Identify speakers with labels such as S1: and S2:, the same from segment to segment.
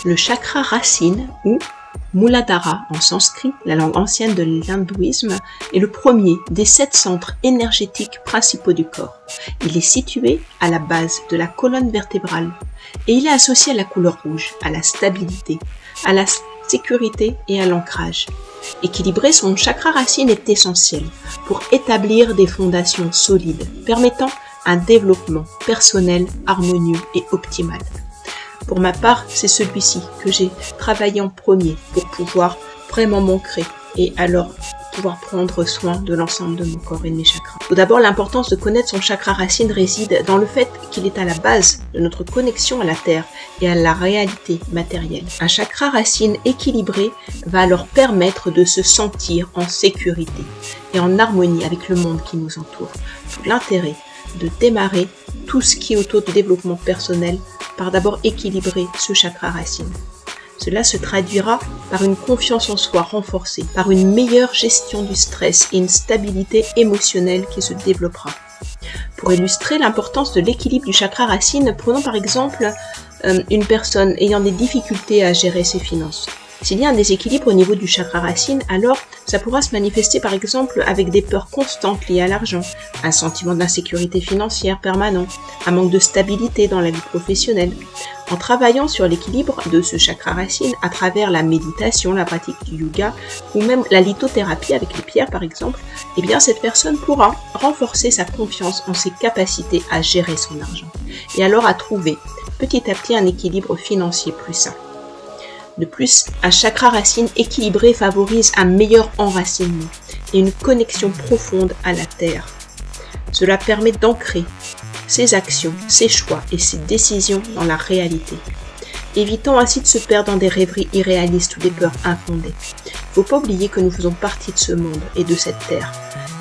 S1: Le chakra racine, ou Muladhara en sanskrit, la langue ancienne de l'hindouisme, est le premier des 7 centres énergétiques principaux du corps. Il est situé à la base de la colonne vertébrale et il est associé à la couleur rouge, à la stabilité, à la sécurité et à l'ancrage. Équilibrer son chakra racine est essentiel pour établir des fondations solides, permettant un développement personnel harmonieux et optimal. Pour ma part, c'est celui-ci que j'ai travaillé en premier pour pouvoir vraiment m'ancrer et alors pouvoir prendre soin de l'ensemble de mon corps et de mes chakras. Tout d'abord, l'importance de connaître son chakra racine réside dans le fait qu'il est à la base de notre connexion à la Terre et à la réalité matérielle. Un chakra racine équilibré va alors permettre de se sentir en sécurité et en harmonie avec le monde qui nous entoure. Tout l'intérêt de démarrer tout ce qui est autour du développement personnel par d'abord équilibrer ce chakra racine. Cela se traduira par une confiance en soi renforcée, par une meilleure gestion du stress et une stabilité émotionnelle qui se développera. Pour illustrer l'importance de l'équilibre du chakra racine, prenons par exemple une personne ayant des difficultés à gérer ses finances. S'il y a un déséquilibre au niveau du chakra racine, alors ça pourra se manifester par exemple avec des peurs constantes liées à l'argent, un sentiment d'insécurité financière permanent, un manque de stabilité dans la vie professionnelle. En travaillant sur l'équilibre de ce chakra racine à travers la méditation, la pratique du yoga ou même la lithothérapie avec les pierres par exemple, eh bien cette personne pourra renforcer sa confiance en ses capacités à gérer son argent et alors à trouver petit à petit un équilibre financier plus sain. De plus, un chakra racine équilibré favorise un meilleur enracinement et une connexion profonde à la terre. Cela permet d'ancrer ses actions, ses choix et ses décisions dans la réalité, évitant ainsi de se perdre dans des rêveries irréalistes ou des peurs infondées. Il ne faut pas oublier que nous faisons partie de ce monde et de cette terre.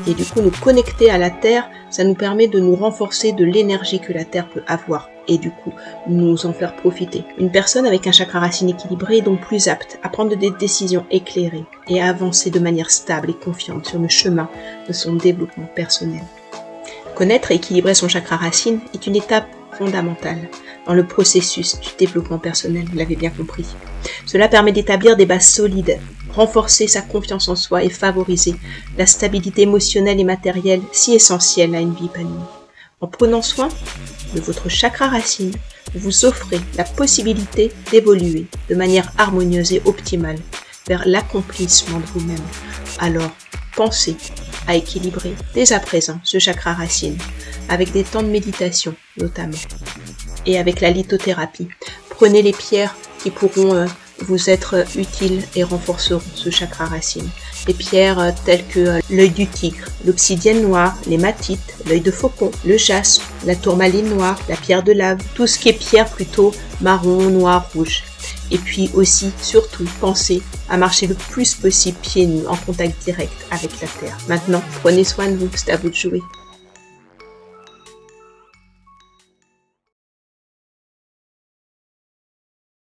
S1: Et du coup, nous connecter à la terre, ça nous permet de nous renforcer de l'énergie que la terre peut avoir et du coup, nous en faire profiter. Une personne avec un chakra racine équilibré est donc plus apte à prendre des décisions éclairées et à avancer de manière stable et confiante sur le chemin de son développement personnel. Connaître et équilibrer son chakra racine est une étape fondamentale dans le processus du développement personnel, vous l'avez bien compris. Cela permet d'établir des bases solides, renforcer sa confiance en soi et favoriser la stabilité émotionnelle et matérielle si essentielle à une vie épanouie. En prenant soin de votre chakra racine, vous offrez la possibilité d'évoluer de manière harmonieuse et optimale vers l'accomplissement de vous-même. Alors, pensez à équilibrer dès à présent ce chakra racine avec des temps de méditation notamment et avec la lithothérapie. Prenez les pierres qui pourront vous être utiles et renforceront ce chakra racine. Les pierres telles que l'œil du tigre, l'obsidienne noire, l'hématite, l'œil de faucon, le jaspe, la tourmaline noire, la pierre de lave, tout ce qui est pierre plutôt marron, noir, rouge. Et puis aussi, surtout, pensez à marcher le plus possible pieds nus en contact direct avec la terre. Maintenant, prenez soin de vous, c'est à vous de jouer.